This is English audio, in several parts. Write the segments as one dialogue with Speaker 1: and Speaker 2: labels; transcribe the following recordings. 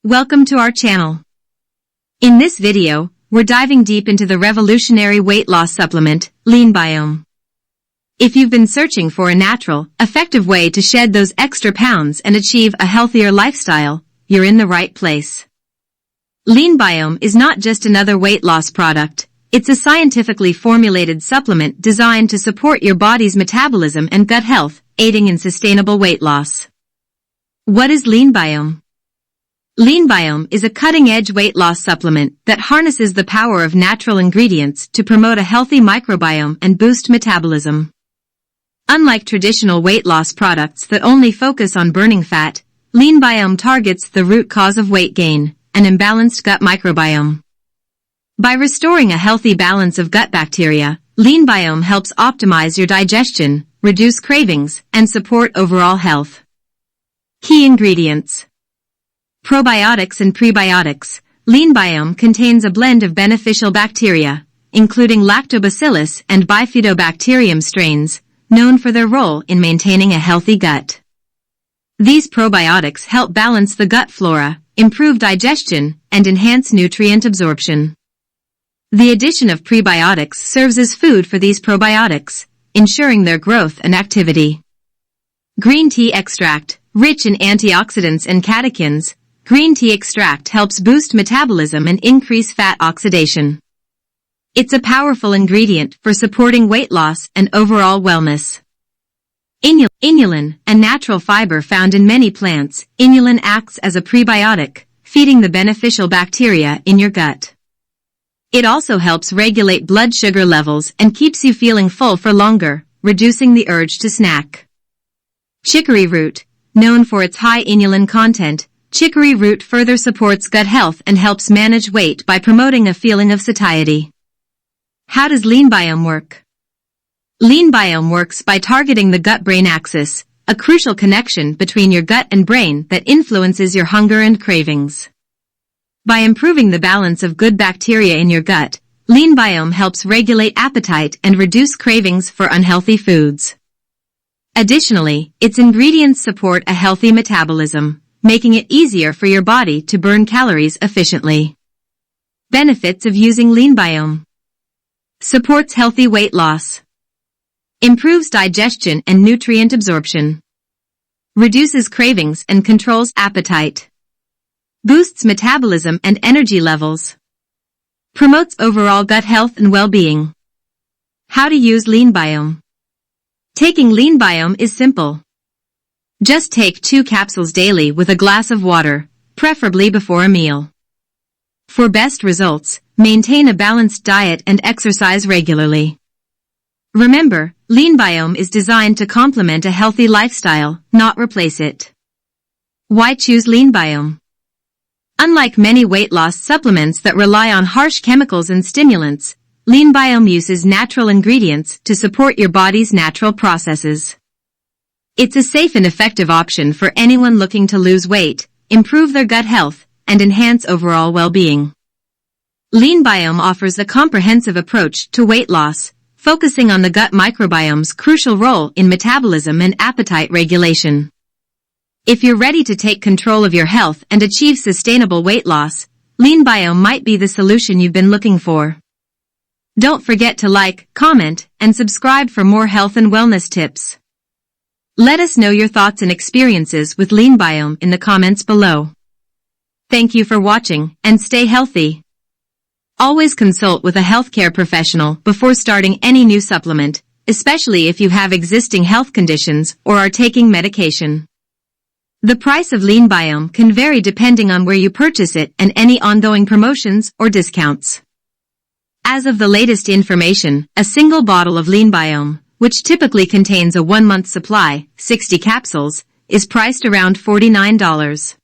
Speaker 1: Welcome to our channel. In this video, we're diving deep into the revolutionary weight loss supplement, LeanBiome. If you've been searching for a natural, effective way to shed those extra pounds and achieve a healthier lifestyle, you're in the right place. LeanBiome is not just another weight loss product, it's a scientifically formulated supplement designed to support your body's metabolism and gut health, aiding in sustainable weight loss. What is LeanBiome? LeanBiome is a cutting-edge weight loss supplement that harnesses the power of natural ingredients to promote a healthy microbiome and boost metabolism. Unlike traditional weight loss products that only focus on burning fat, LeanBiome targets the root cause of weight gain, an imbalanced gut microbiome. By restoring a healthy balance of gut bacteria, LeanBiome helps optimize your digestion, reduce cravings, and support overall health. Key ingredients: Probiotics and Prebiotics. LeanBiome contains a blend of beneficial bacteria, including Lactobacillus and Bifidobacterium strains, known for their role in maintaining a healthy gut. These probiotics help balance the gut flora, improve digestion, and enhance nutrient absorption. The addition of prebiotics serves as food for these probiotics, ensuring their growth and activity. Green tea extract. Rich in antioxidants and catechins, green tea extract helps boost metabolism and increase fat oxidation. It's a powerful ingredient for supporting weight loss and overall wellness. Inulin, a natural fiber found in many plants. Inulin acts as a prebiotic, feeding the beneficial bacteria in your gut. It also helps regulate blood sugar levels and keeps you feeling full for longer, reducing the urge to snack. Chicory root. Known for its high inulin content, chicory root further supports gut health and helps manage weight by promoting a feeling of satiety. How does LeanBiome work? LeanBiome works by targeting the gut-brain axis, a crucial connection between your gut and brain that influences your hunger and cravings. By improving the balance of good bacteria in your gut, LeanBiome helps regulate appetite and reduce cravings for unhealthy foods. Additionally, its ingredients support a healthy metabolism, making it easier for your body to burn calories efficiently. Benefits of using LeanBiome: supports healthy weight loss, improves digestion and nutrient absorption, reduces cravings and controls appetite, boosts metabolism and energy levels, promotes overall gut health and well-being. How to use LeanBiome? Taking LeanBiome is simple. Just take 2 capsules daily with a glass of water, preferably before a meal. For best results, maintain a balanced diet and exercise regularly. Remember, LeanBiome is designed to complement a healthy lifestyle, not replace it. Why choose LeanBiome? Unlike many weight loss supplements that rely on harsh chemicals and stimulants, LeanBiome uses natural ingredients to support your body's natural processes. It's a safe and effective option for anyone looking to lose weight, improve their gut health, and enhance overall well-being. LeanBiome offers a comprehensive approach to weight loss, focusing on the gut microbiome's crucial role in metabolism and appetite regulation. If you're ready to take control of your health and achieve sustainable weight loss, LeanBiome might be the solution you've been looking for. Don't forget to like, comment, and subscribe for more health and wellness tips. Let us know your thoughts and experiences with LeanBiome in the comments below. Thank you for watching, and stay healthy. Always consult with a healthcare professional before starting any new supplement, especially if you have existing health conditions or are taking medication. The price of LeanBiome can vary depending on where you purchase it and any ongoing promotions or discounts. As of the latest information, a single bottle of LeanBiome, which typically contains a 1-month supply, 60 capsules, is priced around $49.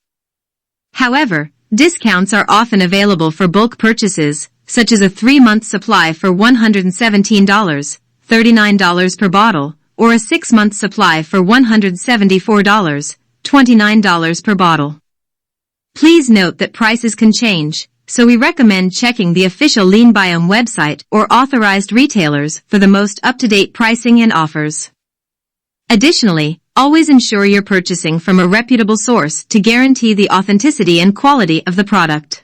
Speaker 1: However, discounts are often available for bulk purchases, such as a 3-month supply for $117, $39 per bottle, or a 6-month supply for $174, $29 per bottle. Please note that prices can change, so we recommend checking the official LeanBiome website or authorized retailers for the most up-to-date pricing and offers. Additionally, Always ensure you're purchasing from a reputable source to guarantee the authenticity and quality of the product.